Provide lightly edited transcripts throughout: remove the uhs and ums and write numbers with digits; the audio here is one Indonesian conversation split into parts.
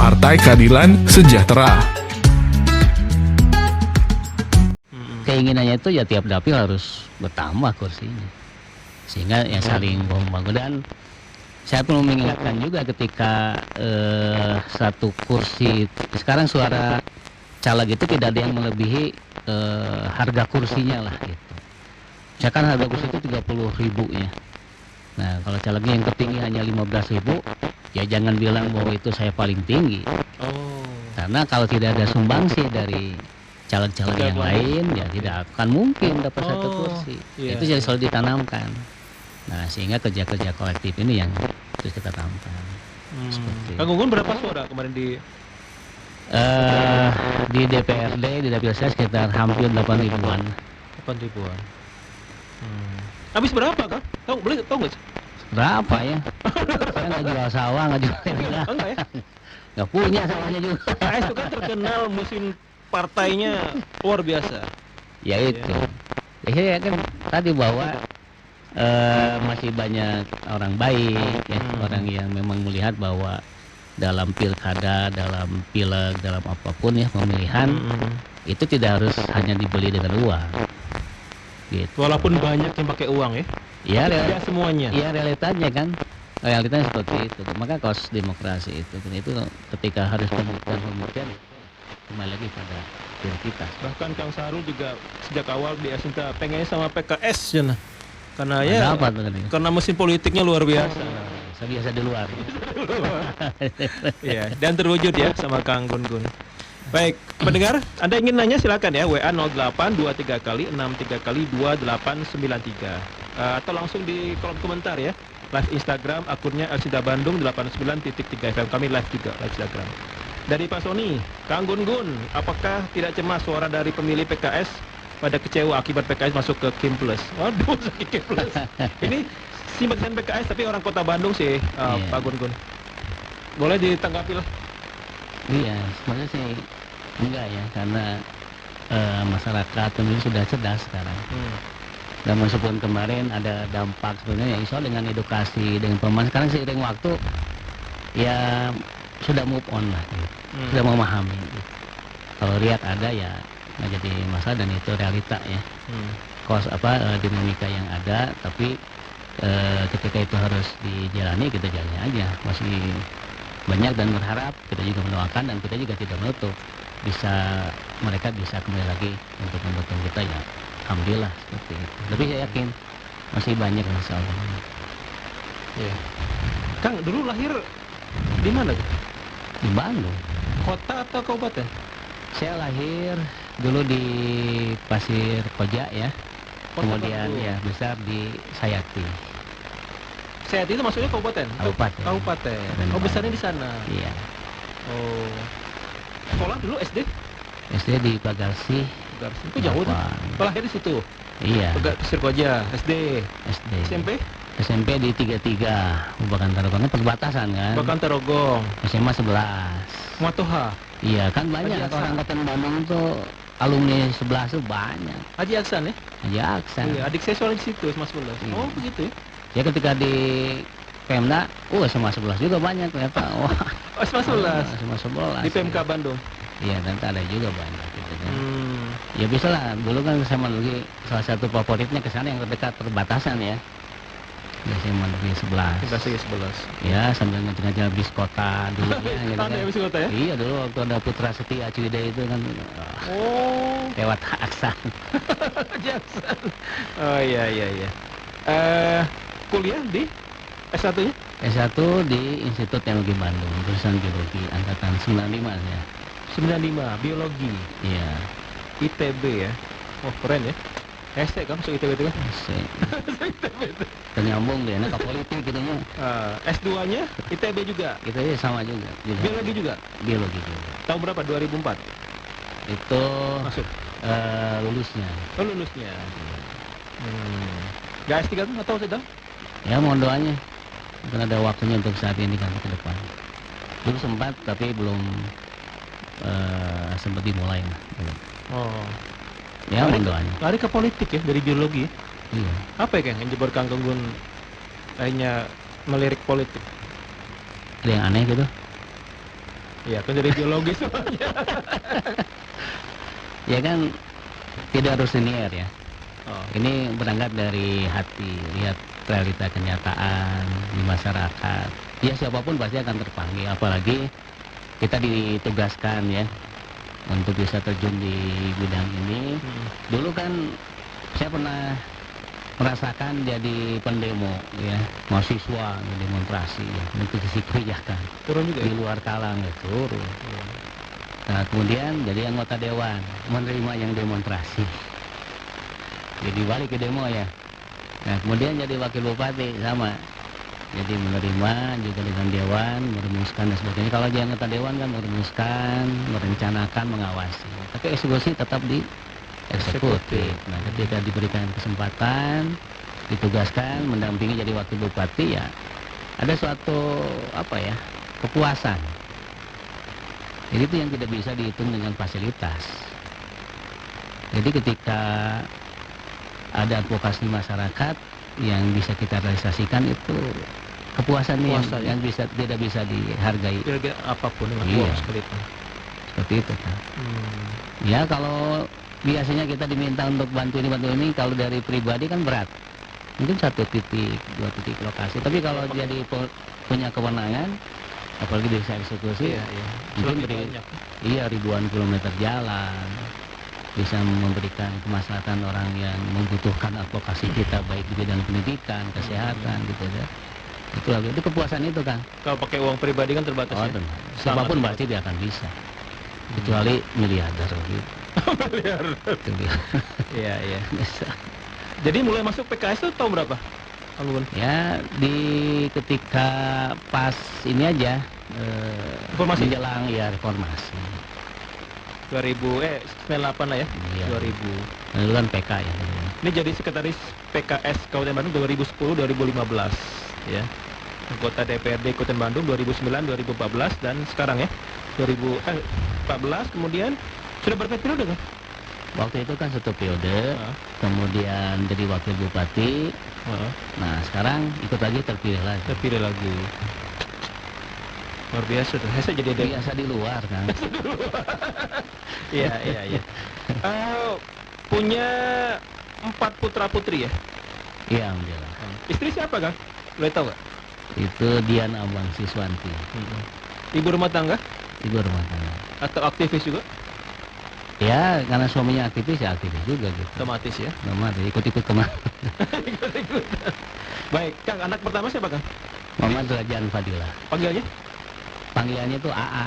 Partai Keadilan Sejahtera. Keinginannya itu ya tiap dapil harus bertambah kursinya, sehingga ya saling membangun. Dan saya perlu mengingatkan juga ketika satu kursi sekarang suara caleg itu tidak ada yang melebihi harga kursinya lah gitu. Misalkan harga kursi itu 30.000 ya. Nah kalau calegnya yang tertinggi hanya 15.000, ya jangan bilang bahwa itu saya paling tinggi. Karena kalau tidak ada sumbangsi dari caleg-caleg yang lain, ya tidak akan mungkin dapat satu kursi. Itu jadi selalu ditanamkan. Nah sehingga kerja-kerja kolektif ini yang terus kita tanamkan. Kang Gunggun berapa suara kemarin di DPRD, di dapil saya sekitar hampir 8.000-an. 8.000-an. Habis berapa Kang? Boleh tahu nggak? Berapa ya? Saya nggak jual sawah, nggak jual tanah. Enggak ya? Nggak punya sawahnya juga. PKS itu kan terkenal mesin partainya luar biasa. Ya itu. Ya saya kan tadi bahwa masih banyak orang baik, ya, orang yang memang melihat bahwa dalam pilkada, dalam pileg, dalam apapun ya pemilihan itu tidak harus hanya dibeli dengan uang. Gitu. Walaupun banyak yang pakai uang ya. Ya, tidak semuanya. Iya realitanya kan. Realitanya seperti itu. Maka kos demokrasi itu ketika harus pembuktian kembali lagi pada diri kita. Bahkan Kang Sahrul juga sejak awal dia cinta pengennya sama PKS ya. Karena karena mesin politiknya luar biasa. Saya biasa di luar. Iya, dan terwujud ya sama Kang Gunggun. Baik, pendengar, Anda ingin nanya silakan ya, WA 08 23 kali 63 kali 2893 atau langsung di kolom komentar ya. Live Instagram akunnya Elsida Bandung 89.3 FM, kami live juga live Instagram. Dari Pak Sony, Kang Gunggun, apakah tidak cemas suara dari pemilih PKS pada kecewa akibat PKS masuk ke Kim Plus? Waduh, sakit Kim Plus. Ini simpatisan PKS tapi orang Kota Bandung sih, Pak Gunggun. Boleh ditanggapi lah. Iya, sebenarnya sih enggak ya, karena masyarakat pemilih sudah cerdas sekarang. Dan meskipun kemarin ada dampak sebenarnya, insya Allah dengan edukasi, dengan pemahaman, sekarang seiring waktu ya sudah move on lah, gitu. Sudah memahami. Gitu. Kalau lihat ada ya nggak jadi masalah dan itu realita ya. Dinamika yang ada, tapi ketika itu harus dijalani, kita jalani aja. Masih banyak dan berharap, kita juga mendoakan dan kita juga tidak menutup mereka bisa kembali lagi untuk mendukung kita ya. Alhamdulillah seperti itu. Tapi saya yakin masih banyak insya Allah. Ya. Kang dulu lahir di mana? Di Bandung. Kota atau kabupaten? Saya lahir dulu di Pasir Koja ya. Kemudian ya besar di Sayati. Sayati itu maksudnya kabupaten? Kabupaten. Oh, besarnya di sana. Iya. Oh. Sekolah dulu SD? SD di Pagarsi. Itu jauh tuh. Lahir di situ. Iya. Pasir Koja, SD. SMP? SMP di 33, Babakan Tarogong, perbatasan kan. Babakan Tarogong. SMA 11. Matoha. Iya, kan banyak orang Kota Bandung tuh alumni 11 tuh banyak. Haji Aksan ya? Haji Aksan. Iya, adik saya soalnya di situ SMA 11. Iya. Oh, begitu ya. Ya ketika di Pemda, SMA 11 juga banyak ternyata. Wah. Oh, SMA 11. SMA 11. Di PMK Bandung. Iya, ternyata ada juga banyak gitu kan. Ya bisa lah, dulu kan saya lagi salah satu favoritnya ke sana yang terdekat perbatasan ya. Biasanya Negeri 11. Negeri 11. Ya, sambil ngajak bis kota dulu ya. Gitu kan. Bis kota ya? Iya, dulu waktu ada Putra Setia Ciwidey itu kan. Lewat Aksan. Aksan. Oh iya. Kuliah di S1-nya? S1 di Institut Teknologi Bandung, jurusan Biologi angkatan 95 ya. 95, Biologi. Iya. ITB ya. Oh, keren ya. ST kan masuk ITB itu kan? ITB itu. Ternyambung deh, ke politik gitu ya. S2-nya ITB juga? ITB sama juga. Biologi juga? Biologi juga. Tahun berapa? 2004? Itu masuk? Lulusnya. Oh, lulusnya. Gak S3 atau sedang? Ya, mohon doanya. Mungkin ada waktunya untuk saat ini kan ke depan. Dulu sempat, tapi belum sempat dimulai. Oh. Ya, mohon doanya. Lari ke politik ya, dari biologi. Iya. Apa ya, Kang, yang jebor Kang Gunggun akhirnya melirik politik? Ada yang aneh gitu? Iya, kan dari biologis soalnya. Ya kan tidak harus linear ya. Oh. Ini berangkat dari hati, lihat realita kenyataan di masyarakat. Ya siapapun pasti akan terpanggil, apalagi kita ditugaskan ya untuk bisa terjun di bidang ini. Dulu kan saya pernah merasakan jadi pendemo ya, mahasiswa demonstrasi ya, untuk isi kebijakan Turun juga di ya? luar Kalang ya, turun. Nah kemudian jadi anggota dewan, menerima yang demonstrasi. Jadi balik ke demo ya. Nah kemudian jadi wakil bupati sama. Jadi menerima juga dengan dewan, merumuskan dan sebagainya. Kalau jadi anggota dewan kan merumuskan, merencanakan, mengawasi. Tapi eksekusi tetap di eksekutif. Nah ketika diberikan kesempatan, ditugaskan, mendampingi jadi wakil bupati ya, ada suatu apa ya, kepuasan. Jadi itu yang tidak bisa dihitung dengan fasilitas. Jadi ketika ada advokasi masyarakat yang bisa kita realisasikan, itu kepuasan yang bisa tidak bisa dihargai. Kira-kira apapun yang Iya. sekalipun. Seperti itu kan. Ya kalau biasanya kita diminta untuk bantu ini, kalau dari pribadi kan berat. Mungkin 1 titik, 2 titik lokasi. Tapi kalau jadi punya kewenangan, apalagi bisa eksekusi, Iya. mungkin Lebih banyak. iya ribuan kilometer jalan, bisa memberikan kemaslahatan orang yang membutuhkan advokasi kita, baik di bidang pendidikan, kesehatan gitu ya. Itu kepuasan itu kan. Kalau pakai uang pribadi kan terbatas ya. Benar. Siapapun pasti dia akan bisa. Kecuali miliarder gitu. Itu dia. Iya. Bisa. Jadi mulai masuk PKS itu tahun berapa? Kang Gun? Ya di ketika pas ini aja Reformasi? menjelang ya reformasi. 98 lah ya. Iya. 2000. Lalu kan PK ya. Ini jadi sekretaris PKS Kabupaten Bandung 2010-2015 ya. Anggota DPRD Kabupaten Bandung 2009-2014 dan sekarang ya 2014 kemudian sudah berapa periode kan? Waktu itu kan 1 periode, kemudian jadi wakil bupati. Nah sekarang ikut lagi terpilih lagi. Terpilih lagi. Luar biasa tuh. Saya jadi ada. Biasa di luar kan. Iya. Punya 4 putra putri ya? Iya alhamdulillah. Istri siapa Kang? Boleh tahu nggak? Itu Dian Abang Siswanti, Ibu rumah tangga ibu rumah tangga. atau aktivis juga? Ya karena suaminya aktivis ya aktivis juga gitu. Otomatis ya. Mama ikut-ikut kemana? Baik, Kang, anak pertama siapa Kang? Mama Rajan Fadila. Panggilnya? Panggilannya tuh AA.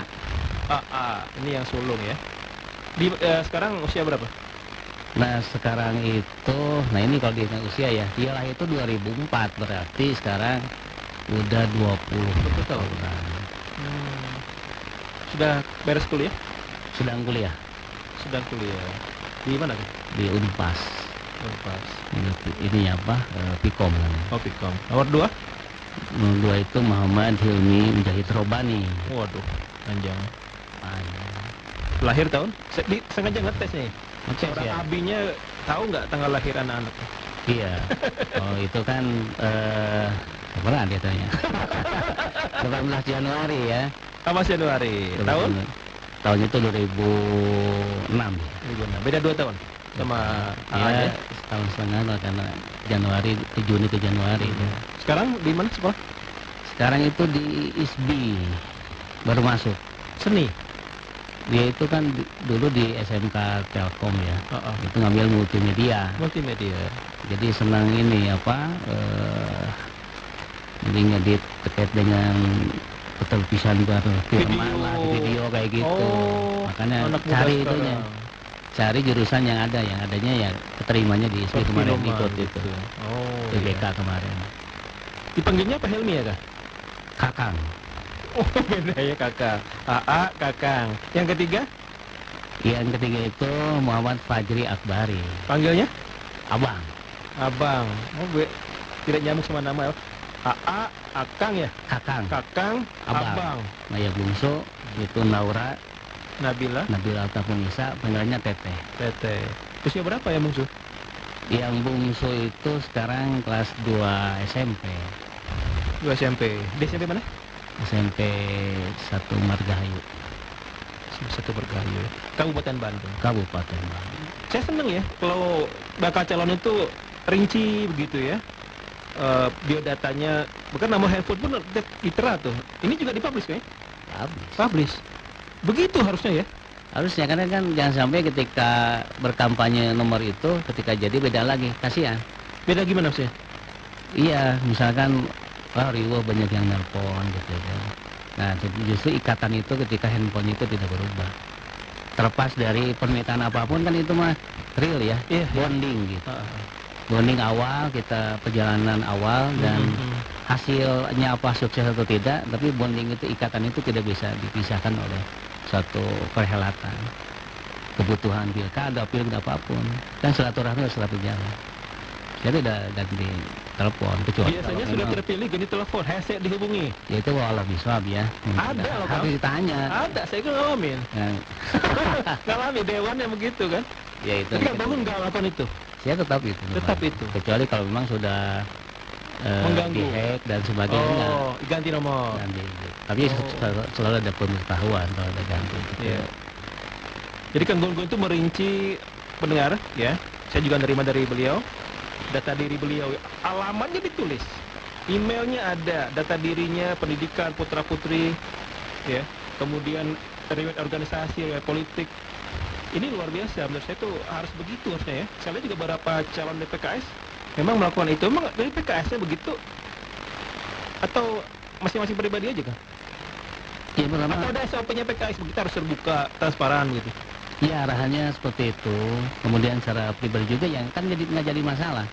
Ini yang sulung ya. Sekarang usia berapa? Nah sekarang itu, nah ini kalau dihitung usia ya, dia lahir itu 2004, berarti sekarang udah 20 tahun. Sudah beres kuliah? Sedang kuliah Sedang kuliah. Di mana Kang? di Unpas. Unpas. Ini apa? Pikom namanya. Oh, Pikom. Nomor 2? Nomor 2 itu Muhammad Hilmi Mujahid Robani. Waduh, panjang. Panjang. Lahir tahun? Sengaja ngetes nih. Oke, Orang siap. abinya tahu nggak tanggal lahir anak-anak? Iya. Oh itu kan kapan dia tanya? 18 Januari ya. Mas Januari. Tahun? Tahunnya itu 2006. 2006. Beda 2 tahun sama Ya, AA-nya. setahun setengah lah karena Januari ke Juni ke Januari. Sekarang di mana sekolah? Sekarang itu di ISBI baru masuk. Seni. Dia itu kan dulu di SMK Telkom ya. Itu ngambil multimedia. Multimedia. Jadi senang ini apa? Jadi ngedit terkait dengan ketelpisan perfilman lah, video kayak gitu. Oh, Makanya anak muda cari sekarang. itunya, cari jurusan yang adanya ya keterimanya di ISBI kemarin Perfilman ikut gitu. itu. Oh, PBK iya. kemarin. Dipanggilnya apa Helmi ya Kak? Kakang. Oh, beda ya Kakak. AA, Kakang. Yang ketiga? Yang ketiga itu Muhammad Fajri Akbari. Panggilnya? Abang. Abang. Oh, tidak nyambung sama nama ya. AA, Akang ya? Kakang. Kakang, Abang. Nah ya bungsu itu Naura Nabila, Nabila Altafunisa, panggilannya Teteh. Tete. Usia berapa ya Bungsu? Yang bungsu itu sekarang kelas 2 SMP. 2 SMP. Di SMP mana? SMP 1 Margahayu. Bersatu Bergayu. Kabupaten Bandung. Kabupaten Bandung. Saya seneng ya kalau bakal calon itu rinci begitu ya. Biodatanya, bukan nomor handphone pun ditera tuh. Ini juga dipublish kan? Habis. Publish. Begitu harusnya ya. Harusnya karena kan jangan sampai ketika berkampanye nomor itu ketika jadi beda lagi, kasihan. Beda gimana sih? Iya, misalkan Riwo banyak yang nelpon gitu kan. Nah, justru ikatan itu ketika handphone itu tidak berubah. Terlepas dari permintaan apapun kan itu mah real ya, Iya, iya. bonding gitu. Bonding awal, kita perjalanan awal dan hasilnya apa sukses atau tidak, tapi bonding itu, ikatan itu tidak bisa dipisahkan oleh suatu perhelatan. Kebutuhan pilkada, apapun, kan silaturahmi harus selalu jalan. Saya tidak ganti telepon kecuali Biasanya sudah terpilih gini telepon, headset dihubungi. ya itu walau biswab ya. Ada loh, Kang. harus ditanya. Ada, saya kan ngalamin. Ya, Ngalamin dewan yang begitu kan. ya itu. Tapi Kang Bangun nggak lakukan itu. Saya tetap itu. Tetap itu. Kecuali kalau memang sudah Mengganggu. dihack dan sebagainya. Oh, ganti nomor. Ganti. Tapi selalu ada pemberitahuan kalau ada ganti. Gitu. Iya. Jadi Kang Gun itu merinci pendengar ya. Saya juga nerima dari beliau. Data diri beliau, alamatnya ditulis. Emailnya ada, data dirinya, pendidikan, putra-putri, ya. Kemudian riwayat organisasi, riwayat politik. Ini luar biasa, menurut saya itu harus begitu harusnya ya. Saya lihat juga beberapa calon dari PKS memang melakukan itu. Memang dari PKS-nya begitu? Atau masing-masing pribadi aja kan? Ya, pertama, Atau ada SOP-nya PKS begitu harus terbuka, transparan gitu? ya arahannya seperti itu. Kemudian secara pribadi juga yang kan nggak jadi masalah.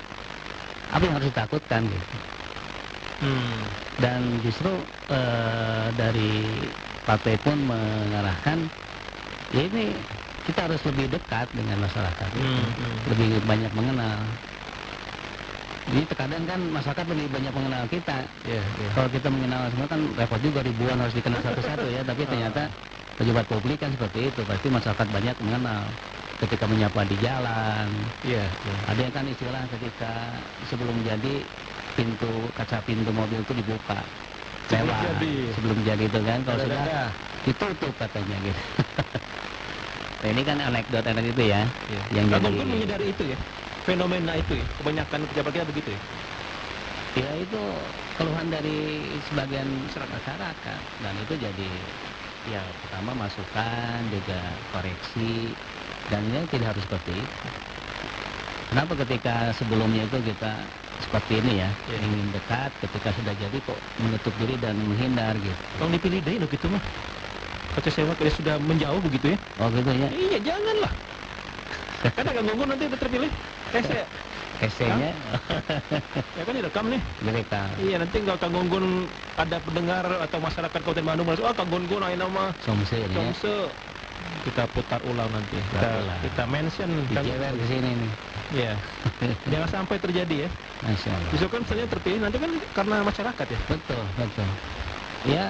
Apa yang harus ditakutkan gitu. Dan justru dari partai pun mengarahkan ya ini kita harus lebih dekat dengan masyarakat, lebih banyak mengenal. Jadi terkadang kan masyarakat lebih banyak mengenal kita. Kalau kita mengenal semua kan repot juga, ribuan harus dikenal satu-satu ya. Tapi ternyata pejabat publik kan seperti itu, pasti masyarakat banyak mengenal. Ketika menyapa di jalan, ada yang kan istilah ketika sebelum jadi kaca pintu mobil itu dibuka. Sebelum jadi itu kan, kalau sudah ditutup katanya gitu. Nah, ini kan anekdot itu ya. Yang Kang jadi Gun menyadari itu ya, fenomena itu ya, kebanyakan pejabat kita begitu ya. ya itu keluhan dari sebagian masyarakat dan itu jadi ya pertama masukan juga koreksi dan ini tidak harus seperti itu. Kenapa ketika sebelumnya itu kita seperti ini ya, ingin dekat, ketika sudah jadi kok menutup diri dan menghindar gitu. Kalau dipilih deh gitu mah. Kata saya dia sudah menjauh begitu ya. Oh gitu ya. Iya, janganlah. Karena Kang Gun nanti udah terpilih. Saya Esenya ya kan direkam nih. mereka Iya, nanti kalau Kang Gun ada pendengar atau masyarakat Kabupaten Bandung merasa, Kang Gun ayo nama somse ini ya. Somse. Kita putar ulang nanti. Ulang. Kita mention Kang Dijewer ke sini nih. Iya. Jangan sampai terjadi ya. Masya Allah. Justru kan misalnya terpilih nanti kan karena masyarakat ya. Betul. Ya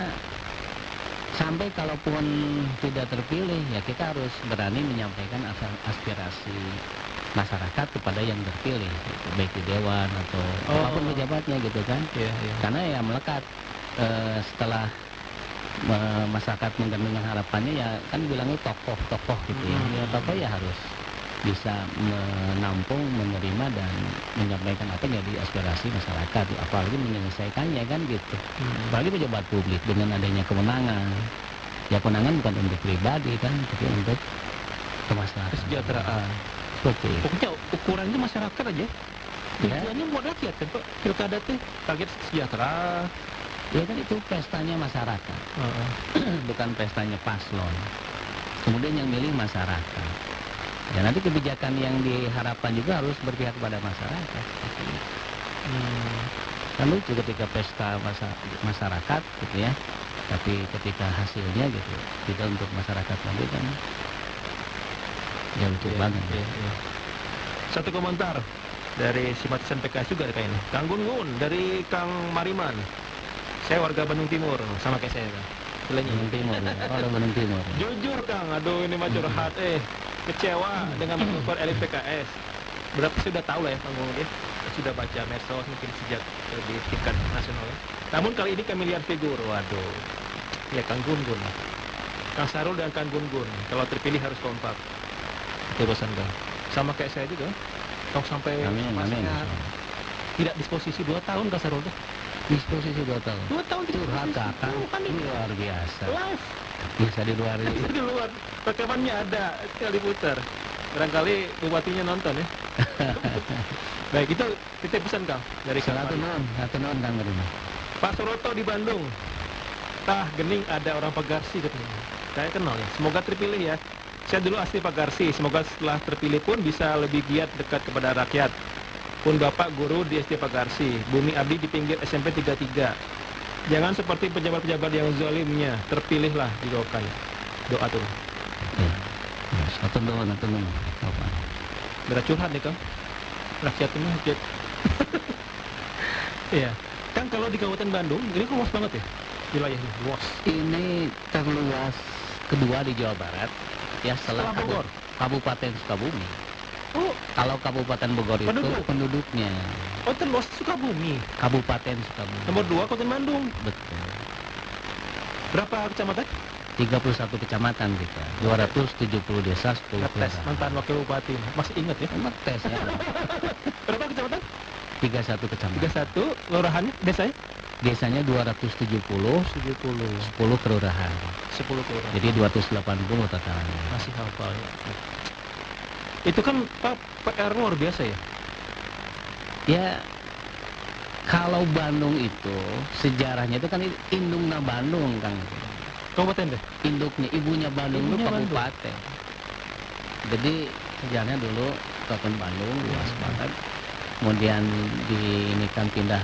sampai kalaupun tidak terpilih ya kita harus berani menyampaikan aspirasi masyarakat kepada yang terpilih, baik di dewan atau apapun pejabatnya gitu kan. Karena ya melekat setelah masyarakat menggantungkan harapannya ya kan bilangnya tokoh gitu ya. Ya tokoh ya harus bisa menampung, menerima dan menyampaikan apa yang jadi aspirasi masyarakat, apalagi menyelesaikannya kan gitu. Apalagi pejabat publik dengan adanya kewenangan. Ya kewenangan bukan untuk pribadi kan, tapi untuk kemaslahatan. Kesejahteraan. Betul. Pokoknya ukurannya masyarakat aja. Tujuannya buat rakyat kan Pak. Pilkada tuh target sejahtera. Ya kan itu pestanya masyarakat. Bukan pestanya paslon. Kemudian yang milih masyarakat. Ya nanti kebijakan yang diharapkan juga harus berpihak kepada masyarakat. Kan lucu ketika pesta masyarakat gitu ya. Tapi ketika hasilnya gitu tidak untuk masyarakat lagi kan. Ya lucu banget. Satu komentar dari simpatisan PKS juga kayaknya. Kang Gun dari Kang Mariman. Saya warga Bandung Timur, sama kayak saya kan. Bandung Timur, Bandung Timur. Jujur Kang, aduh ini mah curhat kecewa dengan manuver elit PKS. Berapa sudah tahu lah ya Kang Gun ya. Sudah baca medsos mungkin sejak di tingkat nasional ya. Namun kali ini kami lihat figur, waduh. Ya Kang Gun. Kang Sarul dan Kang Gun-Gun, kalau terpilih harus kompak. Itu pesan Kang. Sama kayak saya juga. Tong sampai Amin, masanya amin. tidak disposisi 2 tahun Kang Sarul tuh. Disposisi 2 tahun. 2 tahun tidak Curhat disposisi. kakak, Bukan nih. luar biasa. Live. Bisa di luar Itu di luar. Rekamannya ada, tinggal diputar. Barangkali bupatinya nonton ya. Baik, itu titip pesan Kang dari Kang satu Fadil. non Kang Rima. Pak Suroto di Bandung. Tah Gening ada orang Pagarsi katanya. Saya kenal ya. Semoga terpilih ya. Saya dulu asli Pagarsi. Semoga setelah terpilih pun bisa lebih giat dekat kepada rakyat. Pun Bapak guru di SD Pagarsi. Bumi abdi di pinggir SMP 33. Jangan seperti pejabat-pejabat yang zalimnya. Terpilihlah didoakan. Doa tuh. Ya. Satu non. Apa? Berat curhat nih Kang. Rakyat ini rakyat. Iya. Kang kalau di Kabupaten Bandung ini kan luas banget ya wilayahnya, luas. Ini terluas kedua di Jawa Barat, ya setelah Setelah Bogor. Kabupaten Sukabumi. Oh, Kalau Kabupaten Bogor itu Penduduk. penduduknya oh terluas Sukabumi. Kabupaten Sukabumi. Nomor 2 Kabupaten Bandung. Betul. Berapa kecamatan? 31 kecamatan kita, 270 desa, 10 Ngetes kelurahan. mantan wakil bupati. Masih ingat ya? Emang tes ya. Berapa kecamatan? 31 kecamatan. 31 kelurahannya, desanya? Desanya 270, 10 kelurahan. 10 kelurahan. Jadi 280 totalnya. Masih hafal ya. Itu kan Pak PR luar biasa ya. Ya, kalau Bandung itu sejarahnya itu kan indungna Bandung Kang. Kabupaten deh. Induknya ibunya Bandung itu Ibunya Bandung. kabupaten. Jadi sejarahnya dulu Kabupaten Bandung luas banget. Kemudian ini kan pindah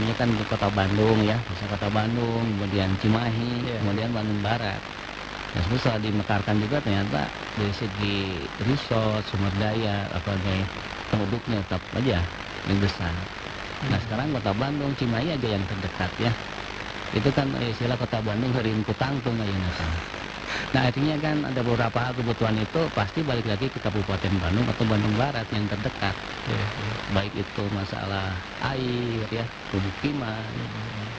ini kan di kota Bandung ya, misalnya kota Bandung, kemudian Cimahi, Iya. kemudian Bandung Barat. Nah, setelah dimekarkan juga ternyata dari segi resort, sumber daya, apalagi penduduknya tetap aja yang besar. Nah sekarang kota Bandung, Cimahi aja yang terdekat ya. Itu kan istilah kota Bandung dari Kutangtung aja kan. Nah artinya kan ada beberapa hal kebutuhan itu pasti balik lagi ke Kabupaten Bandung atau Bandung Barat yang terdekat. Iya. Baik itu masalah air ya, pemukiman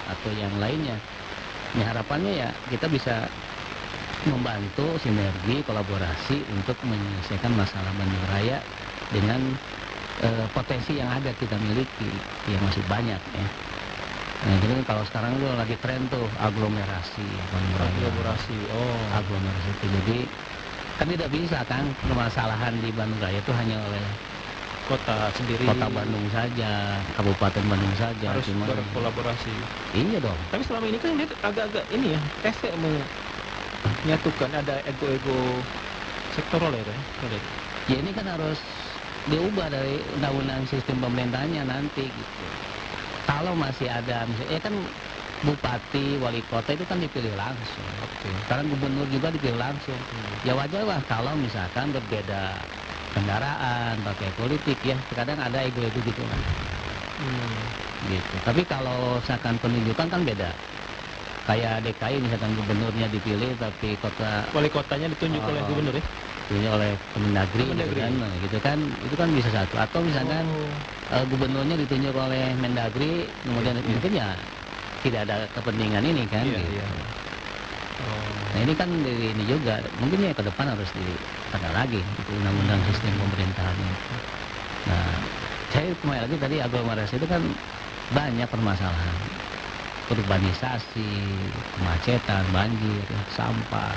atau yang lainnya. Nah harapannya ya kita bisa membantu sinergi kolaborasi untuk menyelesaikan masalah Bandung Raya dengan potensi yang ada kita miliki yang masih banyak ya. Nah, jadi kalau sekarang tuh lagi tren tuh aglomerasi Bandung Raya. Kolaborasi. Oh. Aglomerasi itu jadi kan tidak bisa kan permasalahan di Bandung Raya itu hanya oleh Kota sendiri. kota Bandung saja, Kabupaten Bandung saja, Harus cuma berkolaborasi. iya dong. Tapi selama ini kan dia agak-agak ini ya, menyatukan ada ego-ego sektoral ya, kan? Ya ini kan harus diubah dari undang-undang sistem pemerintahnya nanti gitu. Kalau masih ada misalnya kan bupati, wali kota itu kan dipilih langsung. Sekarang gubernur juga dipilih langsung. Ya wajar lah kalau misalkan berbeda kendaraan, pakai politik ya. Kadang ada ego-ego gitu kan. Gitu. Tapi kalau misalkan penunjukan kan beda. Kayak DKI misalkan gubernurnya dipilih tapi kota Wali kotanya ditunjuk oleh Oh. gubernur ya. ini oleh Kemendagri gitu Kemendagri. kan, nah, gitu kan, itu kan bisa satu. Atau misalkan gubernurnya ditunjuk oleh Mendagri, kemudian Iya. mungkin ya tidak ada kepentingan ini kan. Iya, Gitu. iya. Nah ini kan dari ini juga, mungkin ya ke depan harus ada lagi itu undang-undang sistem pemerintahan itu. Nah, saya kembali lagi tadi aglomerasi itu kan banyak permasalahan, urbanisasi, kemacetan, banjir, sampah,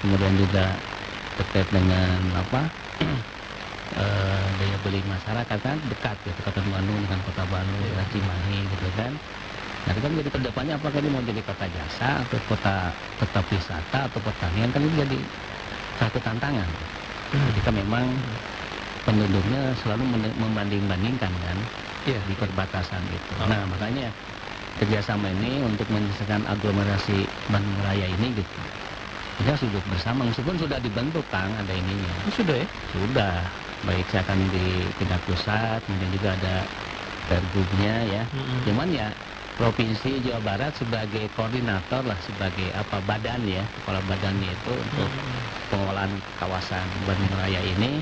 kemudian juga terkait dengan apa daya beli masyarakat kan dekat ya Kota Bandung dengan Kota Bandung dengan Cimahi gitu kan. Nah itu kan jadi kedepannya apakah ini mau jadi kota jasa atau kota tetap wisata atau pertanian kan itu jadi satu tantangan. Jika memang penduduknya selalu membanding-bandingkan kan Iya. di perbatasan itu. Oh. Nah makanya kerjasama ini untuk menyelesaikan aglomerasi Bandung Raya ini gitu. Kita duduk bersama meskipun sudah dibentuk Kang ada ininya. Oh, sudah ya? Sudah. Baik saya akan di tingkat pusat, kemudian juga ada pergubnya ya. Cuman ya Provinsi Jawa Barat sebagai koordinator lah, sebagai apa badan ya, kepala badannya itu untuk pengelolaan kawasan Bandung Raya ini,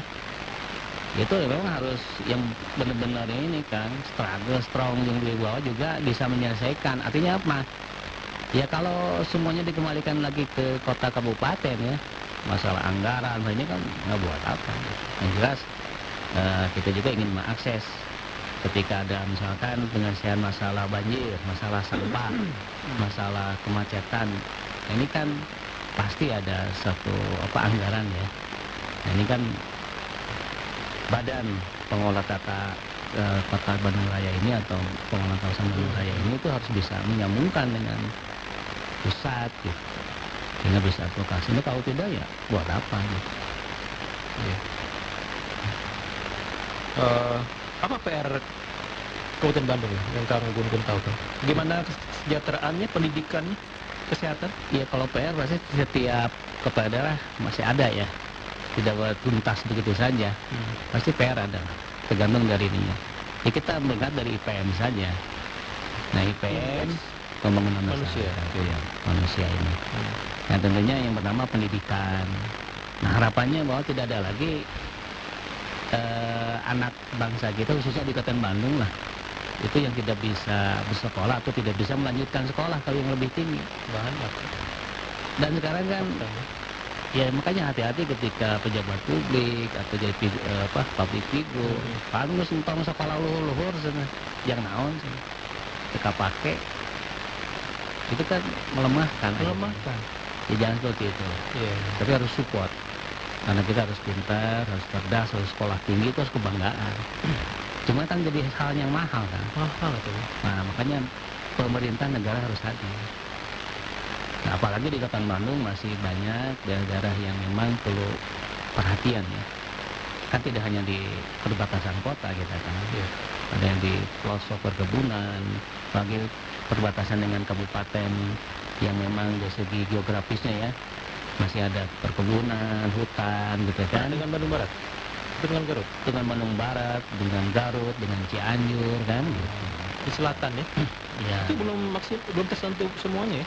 itu memang harus yang benar-benar ini kan struggle strong yang di bawah juga bisa menyelesaikan. Artinya apa? Ya kalau semuanya dikembalikan lagi ke kota kabupaten ya, masalah anggaran ini kan nggak buat apa. Yang jelas kita juga ingin mengakses ketika ada misalkan penyelesaian masalah banjir, masalah sampah, masalah kemacetan. Nah, ini kan pasti ada satu anggaran ya. Nah, ini kan badan pengelola tata kota Bandung Raya ini atau pengelola kawasan Bandung Raya ini itu harus bisa menyambungkan dengan pusat gitu, sehingga bisa advokasi. Ini kalau tidak ya buat apa gitu. Iya. Apa PR Kabupaten Bandung ya, yang Kang Gun tahu tuh? Gimana kesejahteraannya, pendidikannya, kesehatan? Ya kalau PR pasti setiap kepala daerah masih ada ya, tidak tuntas begitu saja. Pasti PR ada, tergantung dari ininya. Ya kita melihat dari IPM saja. Nah IPM pembangunan Manusia. ya, manusia ini. Nah tentunya yang pertama pendidikan. Nah harapannya bahwa tidak ada lagi anak bangsa kita khususnya di Kabupaten Bandung lah, itu yang tidak bisa bersekolah atau tidak bisa melanjutkan sekolah kalau yang lebih tinggi. Banyak. Dan sekarang kan ya makanya hati-hati ketika pejabat publik atau jadi public figure, paling entong sekolah luhur sana, jangan naon sih, teka pakai, itu kan melemahkan. Ya jangan seperti itu. Iya. Tapi harus support, karena kita harus pintar, harus cerdas, harus sekolah tinggi, itu harus kebanggaan. Cuma kan jadi hal yang mahal kan. Mahal tuh. Nah makanya pemerintah negara harus hadir. Nah, apalagi di Kota Bandung masih banyak daerah-daerah yang memang perlu perhatian ya. Kan tidak hanya di perbatasan kota kita kan. Iya. Ada yang di pelosok perkebunan, bagi perbatasan dengan kabupaten yang memang dari segi geografisnya ya masih ada perkebunan, hutan gitu kan. Dengan Bandung Barat, dengan Garut, Dengan Bandung Barat, dengan Garut, dengan Cianjur kan gitu. di selatan ya. Ya. Itu belum tersentuh semuanya ya.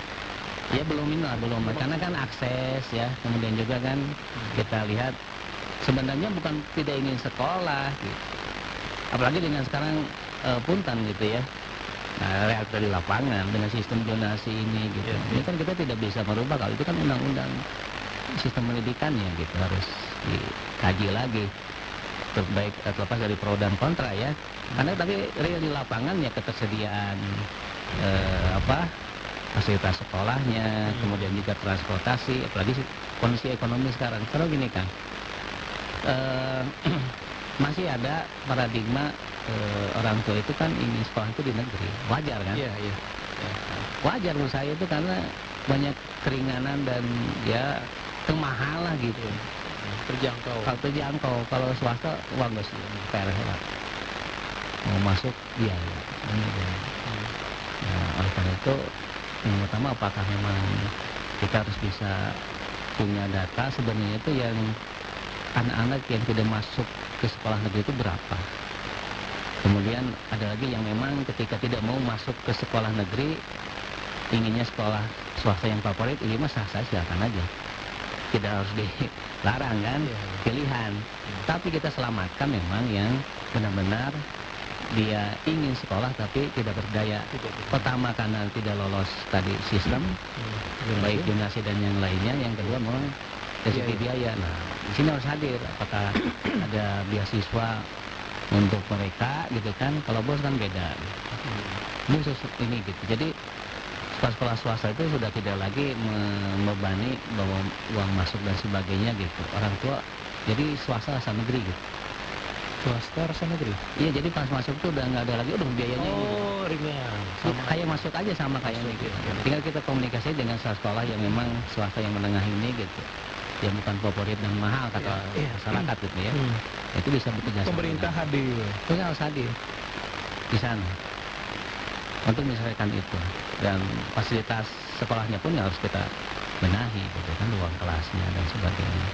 Ya belum ini lah, belum. Karena kan akses ya, kemudian juga kan kita lihat sebenarnya bukan tidak ingin sekolah gitu. Apalagi dengan sekarang punten gitu ya. Nah, realita di lapangan dengan sistem zonasi ini gitu. Ini kan kita tidak bisa merubah, kalau itu kan undang-undang sistem pendidikannya gitu harus dikaji lagi. Terbaik terlepas dari pro dan kontra ya. Karena tapi real di lapangan ya ketersediaan fasilitas sekolahnya, kemudian juga transportasi, apalagi kondisi ekonomi sekarang. Kalau gini kan, masih ada paradigma orang tua itu kan ingin sekolah itu di negeri, wajar kan? Iya. Wajar menurut saya itu karena banyak keringanan dan ya kemahal lah gitu. Terjangkau. Kalau swasta uang nggak sih, PR lah. Mau masuk biaya. Nah, oleh karena itu yang pertama apakah memang kita harus bisa punya data sebenarnya itu yang anak-anak yang tidak masuk ke sekolah negeri itu berapa. Kemudian ada lagi yang memang ketika tidak mau masuk ke sekolah negeri inginnya sekolah swasta yang favorit, ini mah sah-sah silakan aja, tidak harus dilarang kan, pilihan. Tapi kita selamatkan memang yang benar-benar dia ingin sekolah tapi tidak berdaya. Pertama karena tidak lolos tadi sistem, baik donasi dan yang lainnya. Yang kedua memang dari segi biaya. Nah, di sini harus hadir. Apakah ada beasiswa untuk mereka gitu kan? Kalau bos kan beda. Khusus ini gitu. Jadi sekolah swasta itu sudah tidak lagi membebani bahwa uang masuk dan sebagainya gitu. Orang tua jadi swasta asal negeri gitu. Swasta rasa negeri. Iya, jadi pas masuk tuh udah nggak ada lagi, udah biayanya ini. Ringan. Kayak masuk aja sama kayak ini gitu. Tinggal kita komunikasi dengan sekolah yang memang swasta yang menengah ini gitu. Yang bukan favorit dan mahal kata masyarakat gitu ya. Itu bisa bekerja sama. Pemerintah hadir. Itu harus hadir di sana untuk menyelesaikan itu, dan fasilitas sekolahnya pun harus kita benahi gitu kan, ruang kelasnya dan sebagainya.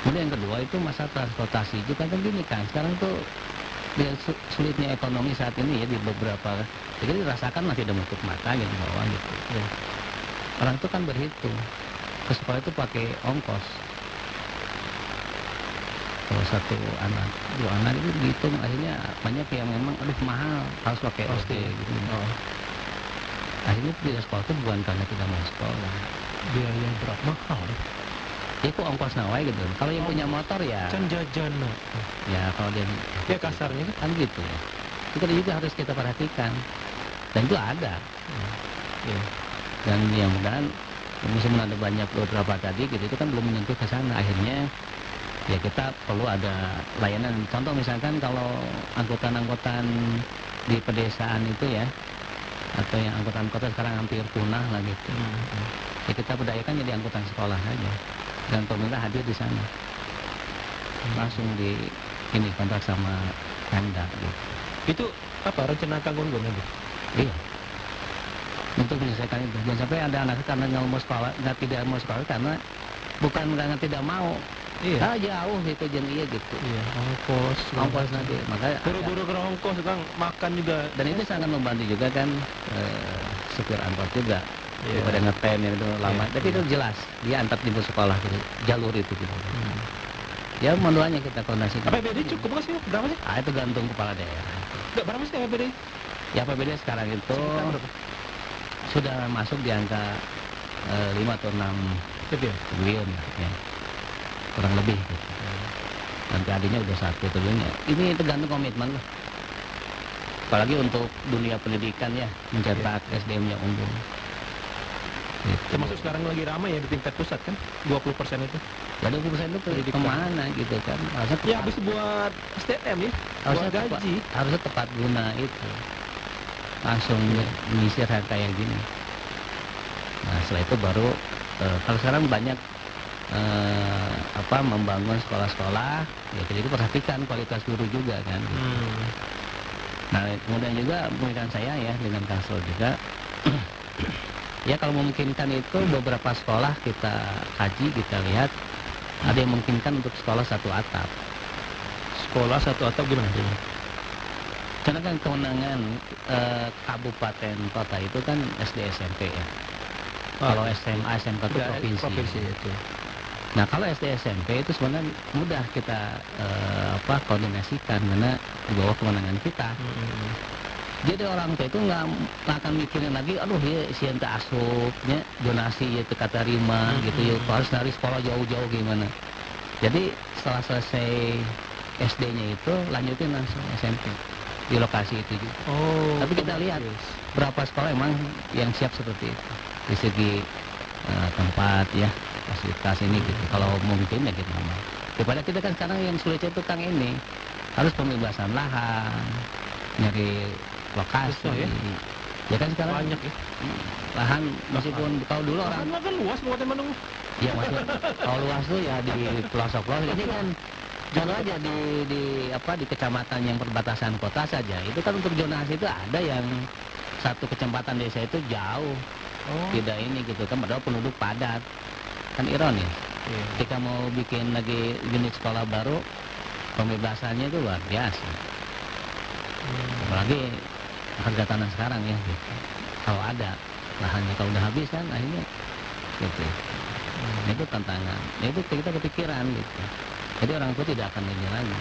Kemudian yang kedua itu masalah transportasi juga kan gini kan, sekarang tuh sulitnya ekonomi saat ini ya di beberapa, jadi dirasakan masih ada menutup mata gitu bahwa gitu. Ya. Orang itu kan berhitung ke sekolah itu pakai ongkos. Kalau satu anak, dua anak itu dihitung, akhirnya banyak yang memang aduh mahal harus pakai OT gitu. Akhirnya tidak sekolah itu bukan karena tidak mau sekolah. Biaya berat mahal ya. Ya kok ongkos nawai gitu. Kalau yang punya motor ya, Can jajan. ya kalau dia Ya kasarnya kan. kan gitu ya. Itu juga harus kita perhatikan. Dan itu ada. Iya. Dan yang mudahan meskipun ada banyak beberapa tadi gitu, itu kan belum menyentuh ke sana. Akhirnya ya kita perlu ada layanan. Contoh misalkan kalau angkutan-angkutan di pedesaan itu ya, atau yang angkutan kota sekarang hampir punah lah gitu. Ya kita berdayakan jadi angkutan sekolah aja. Dan pemerintah hadir di sana. Langsung di ini kontrak sama Pemda gitu. Itu apa rencana Kang Gun-Gun itu? Iya. Untuk menyelesaikan itu. Jangan sampai ada anak karena nggak mau sekolah, tidak mau sekolah karena bukan karena tidak mau. Iya. Ah jauh gitu jeung iya gitu. Iya, ongkos Nanti makanya buru-buru ke ongkos Kang, makan juga. dan itu sangat membantu juga kan supir angkot juga. Iya. Daripada ngetem yang itu lama. Tapi itu jelas dia antar jemput sekolah gitu. Jalur itu gitu. Ya mohon kita koordinasikan. APBD cukup nggak sih? Berapa sih? Ah itu gantung kepala daerah. Nggak berapa sih APBD? Ya APBD sekarang itu Sekitar berapa? sudah masuk di angka 5 atau 6 Triliun. triliun ya. Kurang lebih gitu. Nanti adanya udah 1 triliun ya. Ini tergantung komitmen lah. Apalagi untuk dunia pendidikan ya, mencetak SDM yang unggul. Gitu. Termasuk sekarang lagi ramai ya di tingkat pusat kan, 20% itu. Ya 20% itu Pendidikan. kemana gitu kan? Harusnya Ya tepat, habis buat STM ya, buat harusnya tepat, gaji. harusnya tepat guna itu. Langsung menyisir hal kayak gini. Nah setelah itu baru kalau sekarang banyak membangun sekolah-sekolah, ya jadi perhatikan kualitas guru juga kan. Nah kemudian juga pemikiran saya ya dengan Kasel juga. Ya kalau memungkinkan itu beberapa sekolah kita kaji, kita lihat ada yang memungkinkan untuk sekolah satu atap. Sekolah satu atap gimana? Karena kan kewenangan kabupaten kota itu kan SD SMP ya. Kalau SMA SMK itu provinsi. Itu. Nah kalau SD SMP itu sebenarnya mudah kita koordinasikan karena di bawah kewenangan kita. Jadi orang tua itu nggak akan mikirin lagi, aduh ya si ente asupnya donasi ya teka terima gitu ya, harus dari sekolah jauh-jauh gimana. Jadi setelah selesai SD-nya itu lanjutin langsung SMP di lokasi itu juga. Tapi kita lihat berapa sekolah emang yang siap seperti itu di segi tempat ya, fasilitas ini gitu. Kalau mungkin ya kita ngomong. Daripada kita kan sekarang yang sulitnya itu Kang ini harus pembebasan lahan, nyari lokasi. Susah, ya? Ya kan sekarang Banyak ya. lahan meskipun kalau dulu orang Lahan kan luas Kabupaten Bandung. ya maksud kalau luas tuh ya di pelosok-pelosok ini kan contoh aja di kecamatan yang perbatasan kota saja itu kan untuk zonasi itu ada yang satu kecamatan desa itu jauh tidak ini gitu kan padahal penduduk padat kan ironis. Ketika mau bikin lagi unit sekolah baru pembebasannya itu luar biasa. Apalagi harga tanah sekarang ya gitu. Kalau ada lahannya kalau udah habis kan akhirnya gitu. Itu tantangan. Itu kita kepikiran gitu. Jadi orang tua tidak akan ini lagi.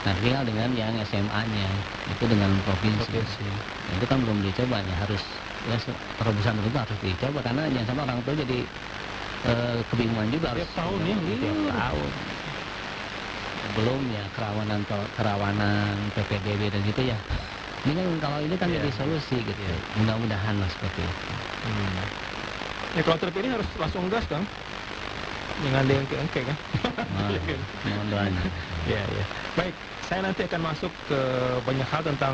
Nah tinggal dengan yang SMA-nya itu dengan provinsi. Itu kan belum dicoba ya harus ya terobosan itu harus dicoba karena jangan sampai orang tua jadi kebingungan juga harus Tiap tahun ya. tiap tahun. Belum ya kerawanan PPDB dan gitu ya. Ini kan kalau ini kan jadi solusi gitu. Mudah-mudahan lah seperti itu. Ya kalau terpilih harus langsung gas Kang. Jangan ada yang engke kan. Mohon doanya. Ya. Baik, saya nanti akan masuk ke banyak hal tentang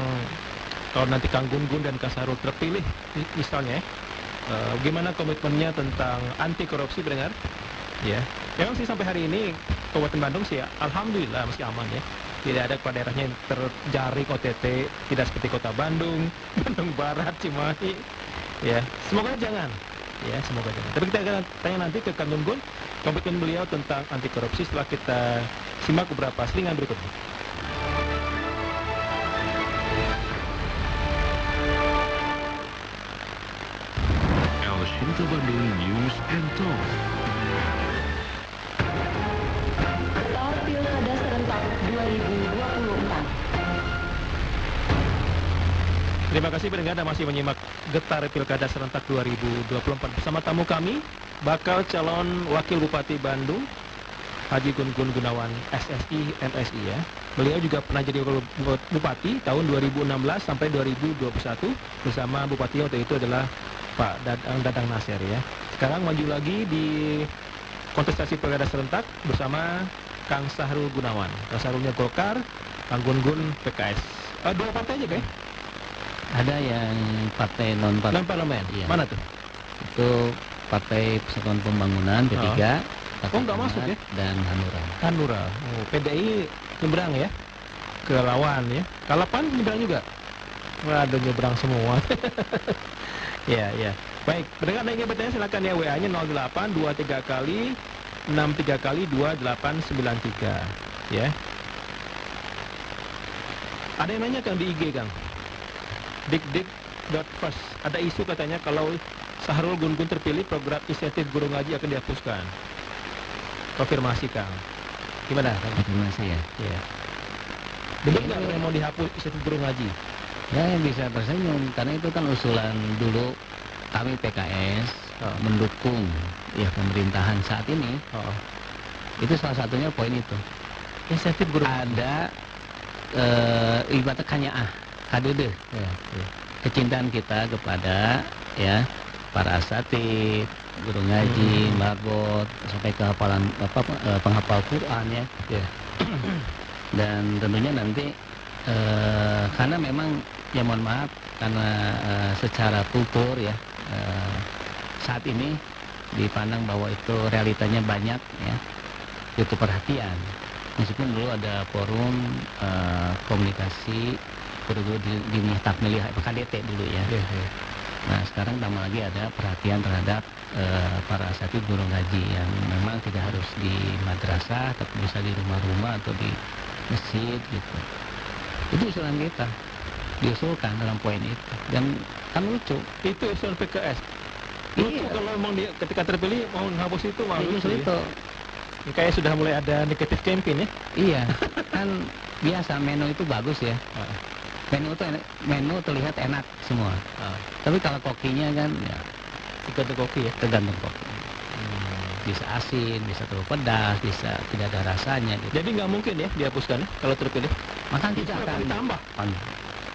kalau nanti Kang Gun-Gun dan Kang Sarul terpilih misalnya gimana komitmennya tentang anti korupsi pendengar? Ya. Memang sih sampai hari ini Kabupaten Bandung sih ya, alhamdulillah masih aman ya. Tidak ada kepala daerahnya yang terjaring OTT, tidak seperti Kota Bandung, Bandung Barat, Cimahi. Ya, semoga jangan. Ya, semoga jangan. Tapi kita akan tanya nanti ke Kang Gun-Gun komitmen beliau tentang anti korupsi setelah kita simak beberapa selingan berikutnya. El Shinta Bandung News and Talk. Tol Pilkada Serentak 2024. Terima kasih pendengar dan masih menyimak Getar Pilkada Serentak 2024 bersama tamu kami, bakal calon Wakil Bupati Bandung, Haji Gun-Gun Gunawan, SSI, MSI ya. Beliau juga pernah jadi Bupati tahun 2016 sampai 2021 bersama Bupati waktu itu adalah Pak Dadang Nasir ya. Sekarang maju lagi di kontestasi Pilkada Serentak bersama Kang Sahrul Gunawan. Kang Sahrulnya Golkar, Kang Gun-Gun PKS. Dua partai aja kayak? Ada yang partai non parlemen. Iya. Mana tuh? Itu Partai Persatuan Pembangunan P3. Oh, nggak masuk ya? Dan Hanura. Hanura. Oh, PDI nyebrang ya ke lawan ya. Kalapan nyebrang juga. Waduh, nyebrang semua. Ya, ya. Baik, pendengar yang ingin bertanya silakan ya, WA-nya 08 23 kali 63 kali 2893 ya. Ada yang nanya Kang di IG Kang. Dik.first. Ada isu katanya kalau Sahrul Gun-Gun terpilih, program insentif guru ngaji akan dihapuskan. Konfirmasi Kang. Gimana Kang? Konfirmasi ya. Iya. Benar nggak yang mau dihapus insentif guru ngaji? Ya bisa tersenyum karena itu kan usulan dulu kami PKS mendukung ya pemerintahan saat ini. Itu salah satunya poin itu. Insentif guru ada ibaratnya kanya'ah hadede ya. Kecintaan kita kepada ya para asatid, guru ngaji, marbot sampai ke hafalan penghafal Quran ya. Dan tentunya nanti karena memang ya mohon maaf karena secara kultur ya saat ini dipandang bahwa itu realitanya banyak ya, itu perhatian. Meskipun dulu ada forum komunikasi guru-guru di Takmiliyah KDT dulu ya. Nah sekarang tambah lagi ada perhatian terhadap para asatid guru ngaji yang memang tidak harus di madrasah, tapi bisa di rumah-rumah atau di masjid gitu. Itu usulan kita, diusulkan dalam poin itu, dan kan lucu. Itu usulan PKS. Lucu kalau memang dia ketika terpilih mau menghapus itu malah lucu. Itu. Kayak sudah mulai ada negatif campaign ya. Iya, kan biasa menu itu bagus ya. Menu terlihat enak semua. Tapi kalau kokinya kan ya Tergantung koki ya. tergantung koki. Bisa asin, bisa terlalu pedas, bisa tidak ada rasanya gitu. Jadi nggak mungkin ya dihapuskan kalau terpilih. Maka kita akan ditambah.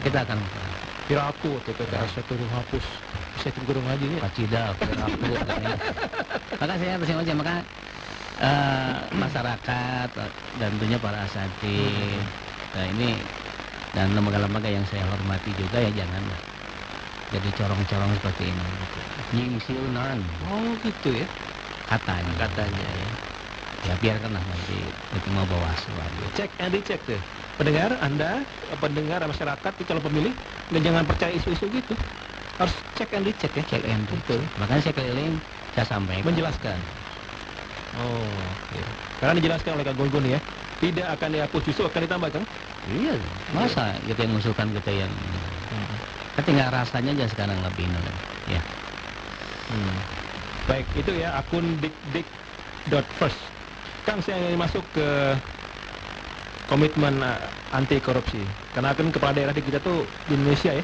Kita akan Piraku tuh PKS turun hapus insentif guru ngaji ini. Pacida, Piraku. Maka saya terima aja maka masyarakat dan tentunya para asatid nah ini dan lembaga-lembaga yang saya hormati juga ya janganlah jadi corong-corong seperti ini gitu. Nyingsiunan gitu ya katanya ya biarkanlah nanti itu mau Bawaslu aja. cek and recheck tuh pendengar Anda pendengar masyarakat di calon pemilih dan jangan percaya isu-isu gitu, harus cek and recheck ya. Cek and recheck. Makanya saya keliling saya sampaikan menjelaskan. Oke. Karena dijelaskan oleh Kang Gun-Gun ya, tidak akan dihapus, justru akan ditambah Kang. Iya, masa kita yang mengusulkan kita yang kan tinggal rasanya aja sekarang lebih ya. Baik, itu ya akun dik.first. Kang, saya ingin masuk ke komitmen anti korupsi. Karena kan kepala daerah di kita tuh di Indonesia ya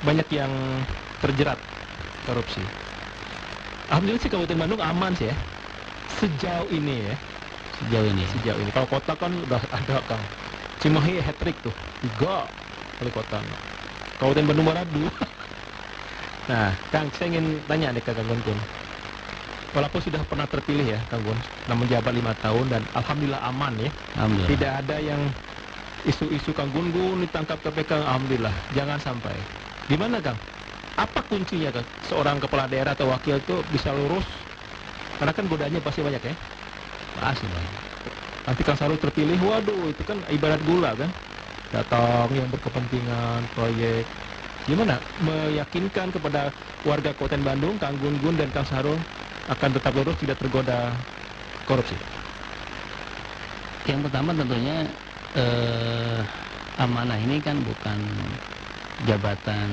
banyak yang terjerat korupsi. Alhamdulillah sih Kabupaten Bandung aman sih ya. Sejauh ini ya. Sejauh ini. Kalau kota kan udah ada Kang. Cimahi hat-trick tuh. 3 kali kota. Kabupaten Bandung Barat 2. Nah, Kang, saya ingin tanya nih ke Kang Gun-Gun. Walaupun sudah pernah terpilih ya Kang Gun, namun menjabat 5 tahun dan alhamdulillah aman ya. Alhamdulillah. Tidak ada yang isu-isu Kang Gun-Gun ditangkap KPK, alhamdulillah. Jangan sampai. Gimana Kang? Apa kuncinya Kang? Seorang kepala daerah atau wakil itu bisa lurus? Karena kan godaannya pasti banyak ya. Pasti banyak. Nanti Kang Sahrul terpilih, waduh itu kan ibarat gula kan. Datang yang berkepentingan, proyek. Gimana meyakinkan kepada warga Kabupaten Bandung, Kang Gun-Gun dan Kang Sahrul akan tetap lurus, tidak tergoda korupsi? Yang pertama tentunya amanah ini kan bukan jabatan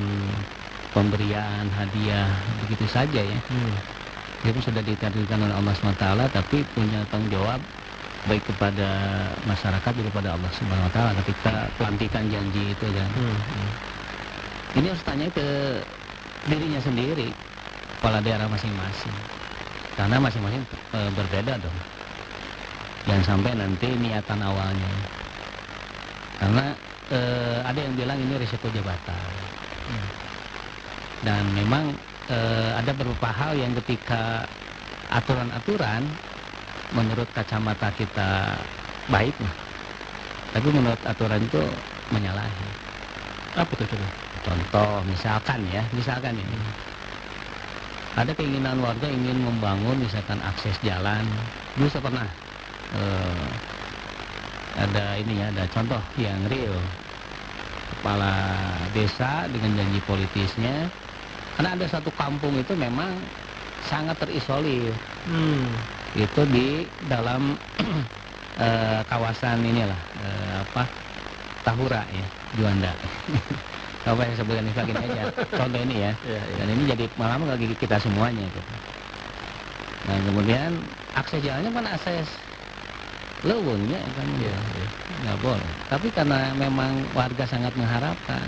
pemberian hadiah begitu saja ya. Itu sudah ditakdirkan oleh Allah SWT, tapi punya tanggung jawab baik kepada masyarakat juga kepada Allah Subhanahu Wa Taala ketika pelantikan janji itu kan. Ini harus tanya ke dirinya sendiri, kepala daerah masing-masing. Karena masing-masing berbeda dong. Jangan sampai nanti niatan awalnya. Karena ada yang bilang ini risiko jabatan. Dan memang ada beberapa hal yang ketika aturan-aturan menurut kacamata kita baik, tapi menurut aturan itu menyalahi. Apa tuh coba? Contoh misalkan ini ada keinginan warga ingin membangun misalkan akses jalan. Dulu saya pernah ada contoh yang real, kepala desa dengan janji politisnya, karena ada satu kampung itu memang sangat terisolir. Itu di dalam kawasan inilah Tahura ya, Juanda. Apa yang sebutkan ini aja, contoh ini ya. Dan ini jadi malam bagi kita semuanya gitu. Nah kemudian akses jalannya kan akses lewungnya kan, nggak boleh. Tapi karena memang warga sangat mengharapkan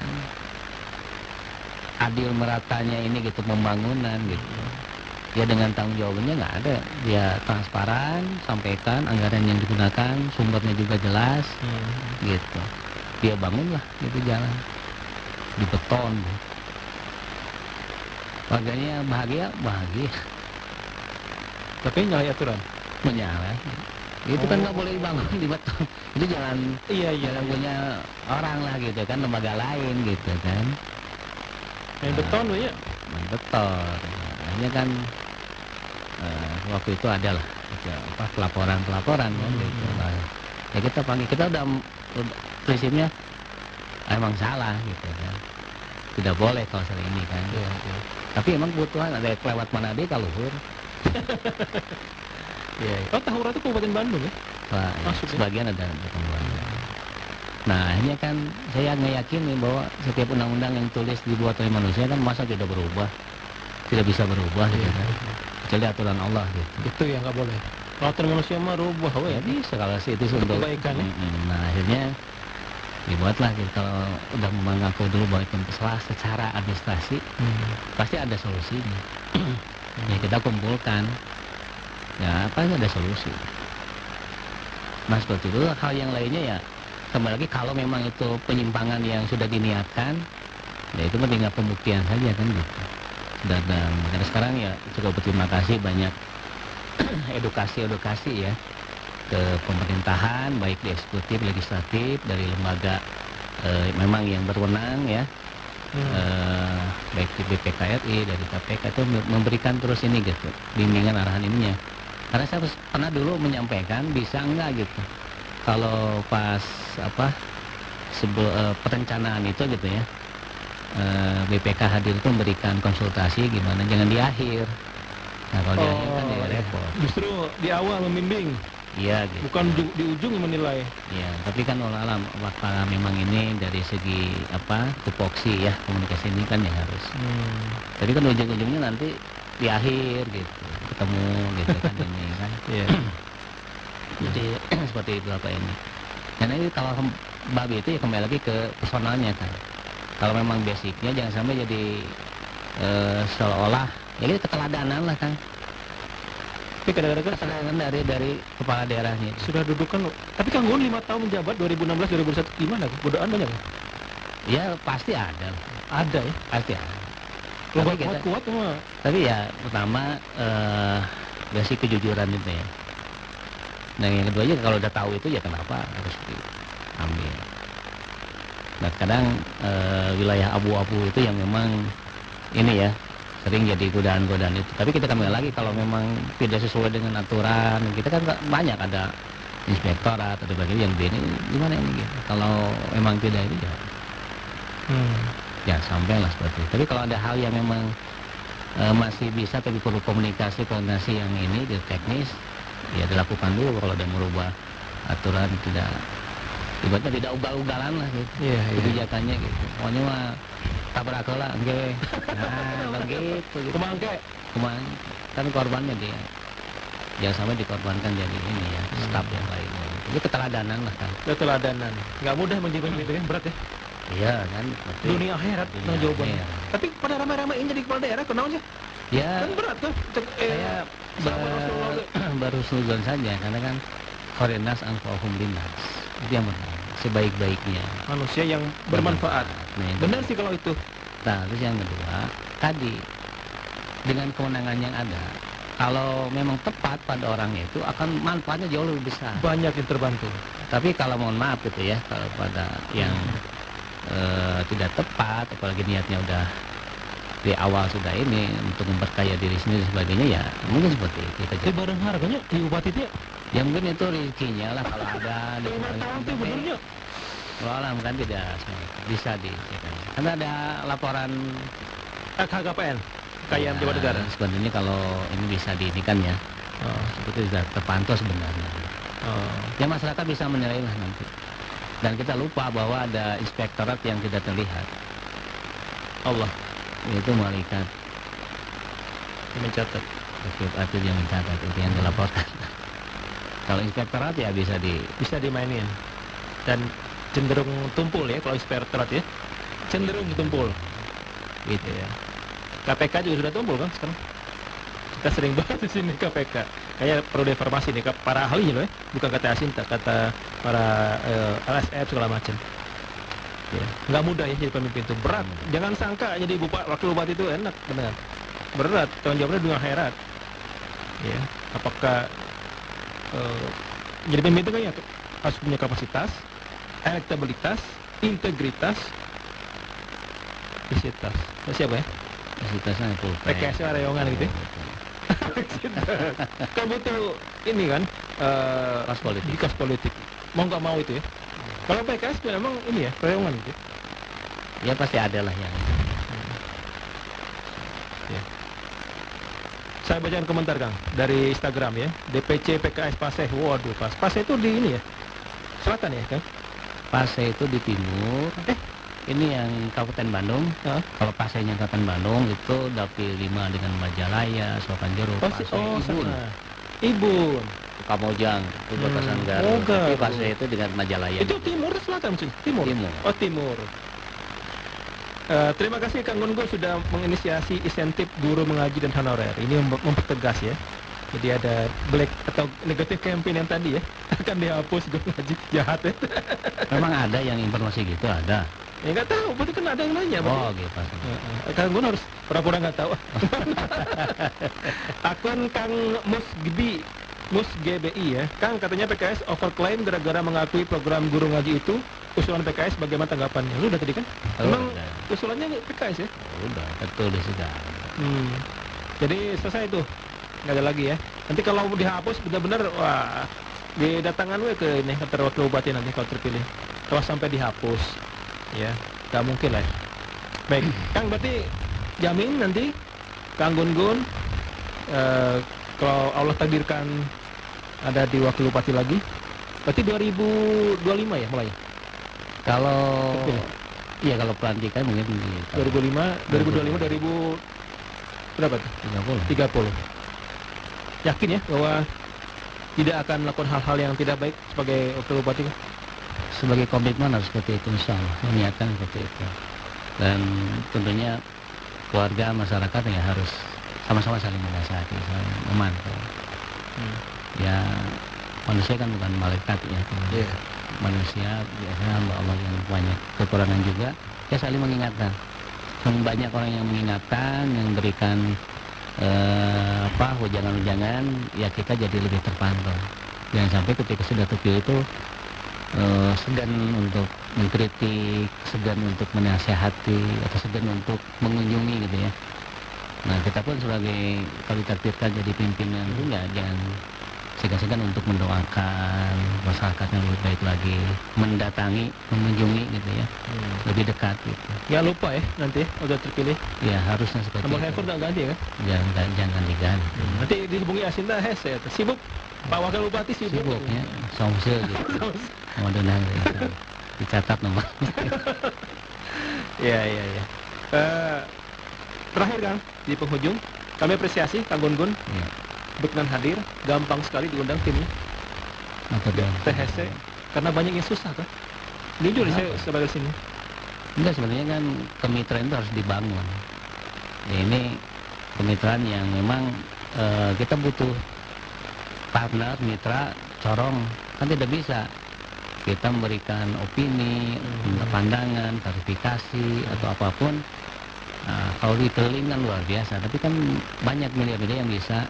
adil meratanya ini gitu, pembangunan gitu. Ya dengan tanggung jawabnya nggak ada, dia transparan, sampaikan anggaran yang digunakan, sumbernya juga jelas, gitu. Dia bangunlah gitu jalan di beton. Warganya bahagia. Tapi nyalahi aturan. Menyalahi. Itu kan nggak boleh dibangun di beton. Itu jalan jalan punya orang lah gitu kan, lembaga lain gitu kan. Main beton ya? Main beton. Hanya kan waktu itu adalah pelaporan kan gitu. Nah, ya kita panggil, kita udah prinsipnya emang salah gitu kan. Tidak boleh kalau seperti ini kan. Tapi emang kebutuhan ada lewat mana deh kalau luhur. Oh, Tahura itu Kabupaten Bandung ya? Wah, Masuk ya? sebagian ada Bandung. Nah, akhirnya kan saya ngeyakini bahwa setiap undang-undang yang tulis dibuat oleh manusia kan masa tidak berubah, tidak bisa berubah gitu kan. Kecuali aturan Allah gitu. Itu yang nggak boleh. Kalau aturan manusia mah rubah, Ya bisa kalau sih itu untuk kebaikan ya? Nah akhirnya dibuatlah gitu. Kalau udah mengaku dulu bahwa itu salah secara administrasi, pasti ada solusinya. Ya kita kumpulkan, ya pasti ada solusi. Nah seperti itu. Hal yang lainnya ya kembali lagi, kalau memang itu penyimpangan yang sudah diniatkan, ya itu tinggal pembuktian saja kan gitu. Dan sekarang ya cukup berterima kasih banyak edukasi ya ke pemerintahan, baik di eksekutif, legislatif, dari lembaga memang yang berwenang ya, baik di BPKRI, dari KPK itu memberikan terus ini gitu, bimbingan arahan ininya. Karena saya pernah dulu menyampaikan bisa enggak gitu, kalau pas perencanaan itu gitu ya, BPK hadir itu memberikan konsultasi gimana, jangan di akhir. Nah kalau di akhir kan jadi repot. Justru di awal membimbing. Iya gitu. Bukan di ujung menilai. Iya, tapi kan walau apakah memang ini dari segi tupoksi ya, komunikasi ini kan yang harus. Tapi kan ujung-ujungnya nanti di akhir gitu, ketemu gitu kan ini kan. Iya. Jadi seperti itu ini. Karena ini kalau babi itu ya kembali lagi ke personalnya kan. Kalau memang basicnya jangan sampai jadi seolah-olah ya ini keteladanan lah kan. Tapi kadang-kadang Keteladanan dari kepala daerahnya. sudah dudukan. Tapi Kang Gun 5 tahun menjabat 2016-2021 gimana? Godaan banyak ya? Ya pasti ada. Ada ya? Pasti ada. Lomba Tapi kita- kuat semua. Tapi ya pertama basic kejujuran itu ya. Dan yang kedua aja kalau udah tahu itu ya kenapa harus diambil. Nah kadang wilayah abu-abu itu yang memang ini ya sering jadi godaan-godaan itu. Tapi kita kembali lagi kalau memang tidak sesuai dengan aturan, kita kan banyak ada inspektorat atau sebagainya yang begini gimana ini gitu. Kalau memang tidak itu ya sampai lah seperti itu. Tapi kalau ada hal yang memang masih bisa tapi perlu komunikasi yang ini gitu, teknis ya dilakukan dulu. Kalau ada merubah aturan ibaratnya tidak ugal-ugalan lah gitu. Iya. Kebijakannya gitu. Pokoknya mah tabrak lah nggih. Nah, begitu gitu. Kemangke. Kan korbannya dia. Jangan sampai dikorbankan jadi ini ya, staf yang lainnya. Itu keteladanan lah kan. Keteladanan. Nggak mudah menjadi pemimpin, berat ya. Iya kan. Berarti Dunia akhirat dunia nah jawaban. akhirat. Tapi pada ramai-ramai ini jadi kepala daerah kenapa sih? Ya Kan berat kan? saya sama Rasulullah. baru suzon saja karena kan khairunas anfa'uhum linnas. Itu yang benar. Sebaik-baiknya. Manusia yang bermanfaat. Nah, yang Benar sih kalau itu. Nah, terus yang kedua, tadi dengan kewenangan yang ada, kalau memang tepat pada orangnya itu akan manfaatnya jauh lebih besar. Banyak yang terbantu. Tapi kalau mohon maaf gitu ya, kalau pada yang tidak tepat, apalagi niatnya udah di awal sudah ini untuk memperkaya diri sendiri dan sebagainya, ya mungkin seperti itu. Tapi bareng harganya di bupati itu ya. Ya mungkin itu rezekinya lah kalau ada di 5 tahun tuh benernya. Walau kan tidak bisa dicek. Karena ada laporan KKPN, Kekayaan Jiwa Negara. Sebenarnya kalau ini bisa diinikan ya, itu sudah terpantau sebenarnya. Ya masyarakat bisa menilai lah nanti. Dan kita lupa bahwa ada inspektorat yang tidak terlihat. Allah Itu malaikat yang mencatat. atlet yang mencatat itu yang dilaporkan. Kalau inspektorat ya bisa Bisa dimainin. Dan cenderung tumpul ya kalau inspektorat ya. Cenderung tumpul. gitu Ya. KPK juga sudah tumpul kan sekarang. Kita sering bahas di sini KPK. Kayak perlu diinformasi nih ke para ahli loh ya, bukan kata Asinta, kata para LSF segala macam. Ya. Nggak mudah ya jadi pemimpin itu, berat. Jangan sangka jadi wakil bupati itu enak, benar. Berat, tanggung jawabnya dunia akhirat. Ya. Apakah jadi pemimpin itu kan ya harus punya kapasitas, elektabilitas, integritas, visitas. Siapa ya? Fasilitasnya itu PKS Rayongan gitu ya? Kan butuh ini kan Kos politik. di kos politik mau nggak mau itu ya. Kalau PKS memang ini ya Rayongan gitu Ya pasti ada lah yang ya. Saya bacakan komentar Kang dari Instagram ya, DPC PKS Paseh. Waduh, Paseh itu di ini ya selatan ya Kang. Paseh itu di timur. Ini yang Kabupaten Bandung. Hah? Kalau Pasehnya Kabupaten Bandung itu Dapil 5 dengan Majalaya, Sokan Jeruk, Paseh, Ibun, sana. Ibun. Kamojang, itu batasan Oh, Garut. Tapi Garut. Paseh itu dengan Majalaya. Itu timur atau selatan maksudnya? Timur. Timur. Oh timur. Terima kasih Kang Gun sudah menginisiasi insentif guru mengaji dan honorer. Ini mempertegas ya. Jadi ada black atau negatif campaign yang tadi ya akan dihapus guru ngaji jahat ya. Memang ada yang informasi gitu, ada. Ya nggak tahu, berarti kan ada yang nanya. Oh Bang. gitu. Kang Gun harus pura-pura nggak tahu. Akun Kang Mus GBI ya. Kang katanya PKS overclaim gara-gara mengakui program guru ngaji itu. Usulan PKS bagaimana tanggapannya? Lu udah tadi kan? Oh, Memang udah. usulannya PKS ya? Udah, betul sudah. Jadi selesai itu, nggak ada lagi ya. Nanti kalau dihapus benar-benar wah didatangan we ke ini kantor wakil bupati nanti kalau terpilih. Kalau sampai dihapus, ya nggak mungkin lah. Baik, Kang berarti jamin nanti Kang Gun kalau Allah takdirkan ada di wakil bupati lagi, berarti 2025 ya mulai. Kalau Terpilih. iya kalau pelantikan mungkin di 2025, 2025, 2000 berapa tuh? 30. 30. Yakin ya bahwa tidak akan melakukan hal-hal yang tidak baik sebagai wakil bupati? Sebagai komitmen harus seperti itu, insya Allah niatkan seperti itu. Dan tentunya keluarga masyarakat ya harus sama-sama saling menasihati, saling memantau. Ya manusia kan bukan malaikat ya. Iya. Manusia biasanya hamba Allah yang banyak kekurangan juga, ya saling mengingatkan. Banyak orang yang mengingatkan, yang berikan ujangan-ujangan, ya kita jadi lebih terpantau. Jangan sampai ketika sudah terpilih itu segan untuk mengkritik, segan untuk menasehati, atau segan untuk mengunjungi gitu ya. Nah kita pun sebagai kalau ditakdirkan jadi pimpinan itu jangan segan-segan untuk mendoakan masyarakatnya lebih baik lagi, mendatangi, mengunjungi gitu ya, lebih dekat gitu. Ya lupa ya nanti ya, udah terpilih. Ya harusnya seperti Nomor itu. handphone nggak ganti ya kan? Jangan diganti. Nanti dihubungi Asinta hese. Sibuk. Pak Wakil Bupati sibuk. Sibuk ya, somsil gitu. Mau dengar gitu. Dicatat nomor. Iya. Terakhir Kang, di penghujung, kami apresiasi Kang Gun Ya. berkenan hadir, gampang sekali diundang timnya Atau THC karena banyak yang susah kan. Jujur saya sebagai sini. Enggak, sebenarnya kan kemitraan itu harus dibangun. Ya, ini kemitraan yang memang kita butuh partner, mitra, corong. Kan tidak bisa kita memberikan opini, pandangan, klarifikasi atau apapun. Kalau retailing kan luar biasa, tapi kan banyak media-media yang bisa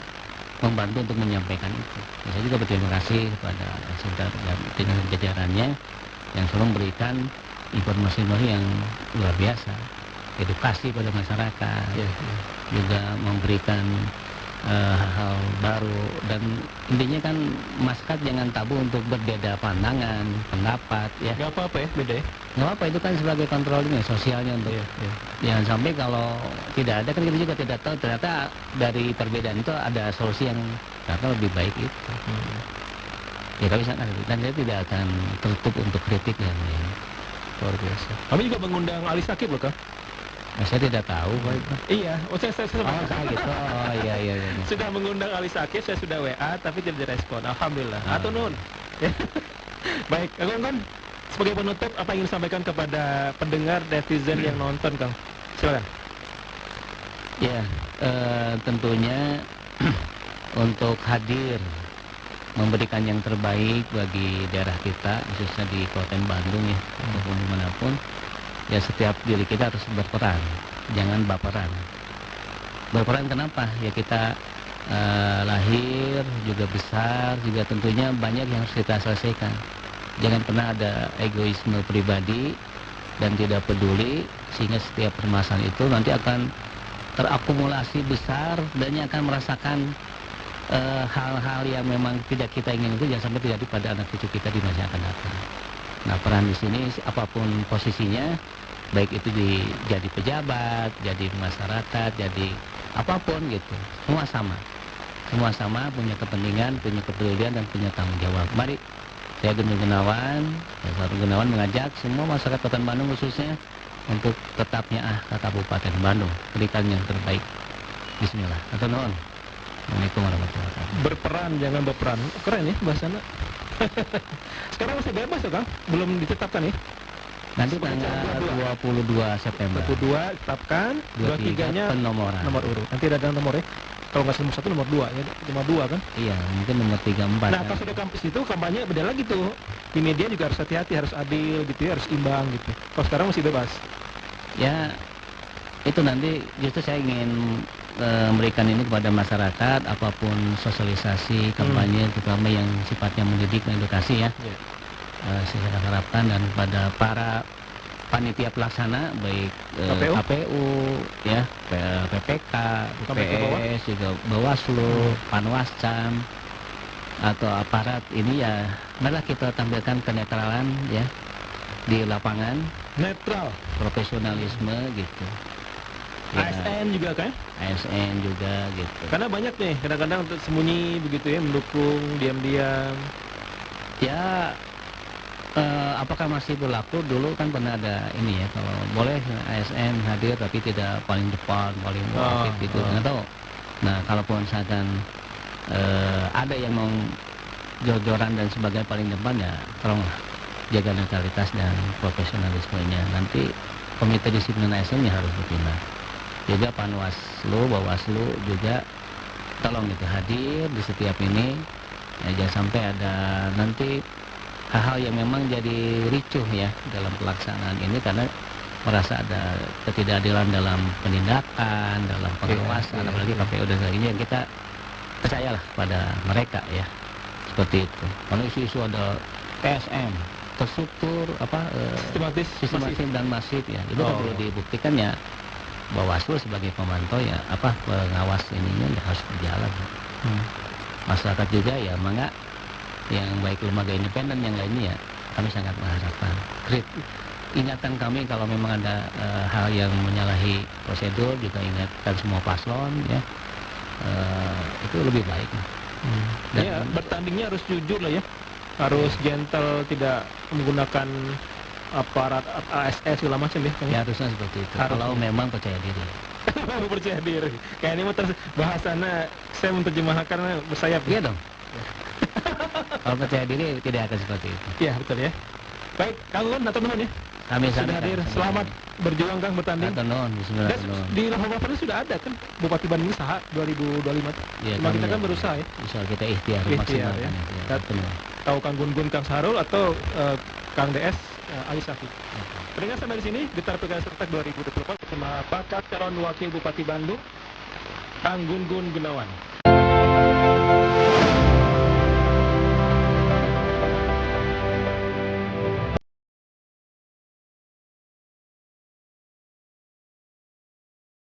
membantu untuk menyampaikan itu. Saya juga berterima kasih kepada saudara dengan jajarannya yang selalu memberikan informasi-informasi yang luar biasa, edukasi pada masyarakat, juga memberikan hal-hal baru, dan intinya kan masyarakat jangan tabu untuk berbeda pandangan, pendapat, ya. Nggak apa-apa ya, beda ya. Nggak apa, itu kan sebagai controlling sosialnya untuk jangan sampai kalau tidak ada kan kita juga tidak tahu ternyata dari perbedaan itu ada solusi yang ternyata lebih baik itu. Ya tapi sangat, dan saya tidak akan tertutup untuk kritik yang luar biasa. Kami juga mengundang Ali Sakib loh, Kang. Nah, saya tidak tahu Pak itu. Iya, saya Gitu. Oh iya. sudah mengundang Ali Sakib, saya sudah WA tapi tidak direspon. Alhamdulillah. Atau nun. Baik, Kang, sebagai penutup apa yang ingin disampaikan kepada pendengar netizen yang nonton, Kang? Silakan. Ya, tentunya untuk hadir memberikan yang terbaik bagi daerah kita, khususnya di Kabupaten Bandung ya, maupun dimanapun. Ya, setiap diri kita harus berperan, jangan baperan. Berperan kenapa? Ya kita lahir juga besar, juga tentunya banyak yang harus kita selesaikan. Jangan pernah ada egoisme pribadi dan tidak peduli, sehingga setiap permasalahan itu nanti akan terakumulasi besar dan akan merasakan hal-hal yang memang tidak kita ingin itu jangan sampai terjadi pada anak cucu kita di masa yang akan datang. Nah, peran di sini apapun posisinya, baik itu jadi pejabat, jadi masyarakat, jadi apapun gitu, semua sama punya kepentingan, punya kepedulian dan punya tanggung jawab. Mari saya Gunung Gunawan, mengajak semua masyarakat Kabupaten Bandung khususnya untuk tetapnya ke Kabupaten Bandung, berikan yang terbaik. Bismillah. Atau nuhun. Assalamualaikum warahmatullahi wabarakatuh. Berperan jangan berperan. Keren ya bahasanya. Sekarang masih bebas ya, Kang? Belum ditetapkan ya? Nanti tanggal 22 September. 22 ditetapkan, 23-nya penomoran. nomor urut. Nanti ada nomor ya. Kalau nggak nomor 1 nomor 2 ya, nomor 2 kan? Iya, mungkin nomor 3 4. Nah, pas udah kampus itu kampanye beda lagi tuh. Di media juga harus hati-hati, harus adil gitu ya, harus imbang gitu. Kalau sekarang masih bebas. Ya, itu nanti justru saya ingin memberikan ini kepada masyarakat, apapun sosialisasi, kampanye, terutama yang sifatnya mendidik dan edukasi ya. Saya harapkan dan kepada para panitia pelaksana baik KPU ya, PPK, BPS, juga Bawaslu, Panwascam atau aparat ini ya, marilah kita tampilkan kenetralan ya di lapangan, netral, profesionalisme gitu. Ya, ASN juga kan? ASN juga gitu. Karena banyak nih kadang-kadang sembunyi begitu ya, mendukung diam-diam. Ya, apakah masih berlaku? Dulu kan pernah ada ini ya, kalau boleh ASN hadir tapi tidak paling depan, paling aktif gitu, nggak tahu. Nah, kalaupun misalkan ada yang mau jor-joran dan sebagainya paling depan, ya tolonglah jaga netralitas dan profesionalismenya. Nanti komite disiplin ASN-nya harus bertindak. Juga Panwaslu, Bawaslu juga tolong gitu hadir di setiap ini. Ya, jangan sampai ada nanti hal-hal yang memang jadi ricuh ya dalam pelaksanaan ini, karena merasa ada ketidakadilan dalam penindakan, dalam pengawasan, apalagi KPU dan sebagainya, yang kita percayalah pada mereka ya, seperti itu. Kalau isu-isu ada TSM, terstruktur sistematis dan masif ya, itu perlu dibuktikan ya. Bawaslu sebagai pemantau ya, pengawas ininya ya harus berjalan. Masyarakat juga ya, mangga yang baik lembaga independen yang lainnya ya, kami sangat mengharapkan ingatan kami kalau memang ada hal yang menyalahi prosedur, juga ingatkan semua paslon ya, itu lebih baik. Dan ya, bertandingnya harus jujur lah ya, harus gentle, tidak menggunakan aparat ASN segala macam ya. Ya harusnya seperti itu. Kalau memang percaya diri. Percaya diri. Kayak ini bahasana saya menerjemahkan bersayap. Iya dong. Kalau percaya diri tidak akan seperti itu. Iya betul ya. Baik, Kang Gun atau teman ya. Kami sudah hadir. Selamat berjuang Kang bertanding. Atur nuhun, Dan bismillahirrahmanirrahim. di Lohongopar sudah ada kan Bupati Bandung Saha 2025. Iya, Cuma kami kita kan ya. berusaha ya. Insya Allah kita ikhtiar Ikhtiar, maksimalkan. ya. Ya, Dan- atur nuhun. Tahu Kang Gun-Gun, Kang Sarul atau Kang DS Ali Syafiq. Pendengar sampai di sini Getar Pilkada Serentak 2024 bersama bakal calon wakil Bupati Bandung Kang Gun-Gun Gunawan.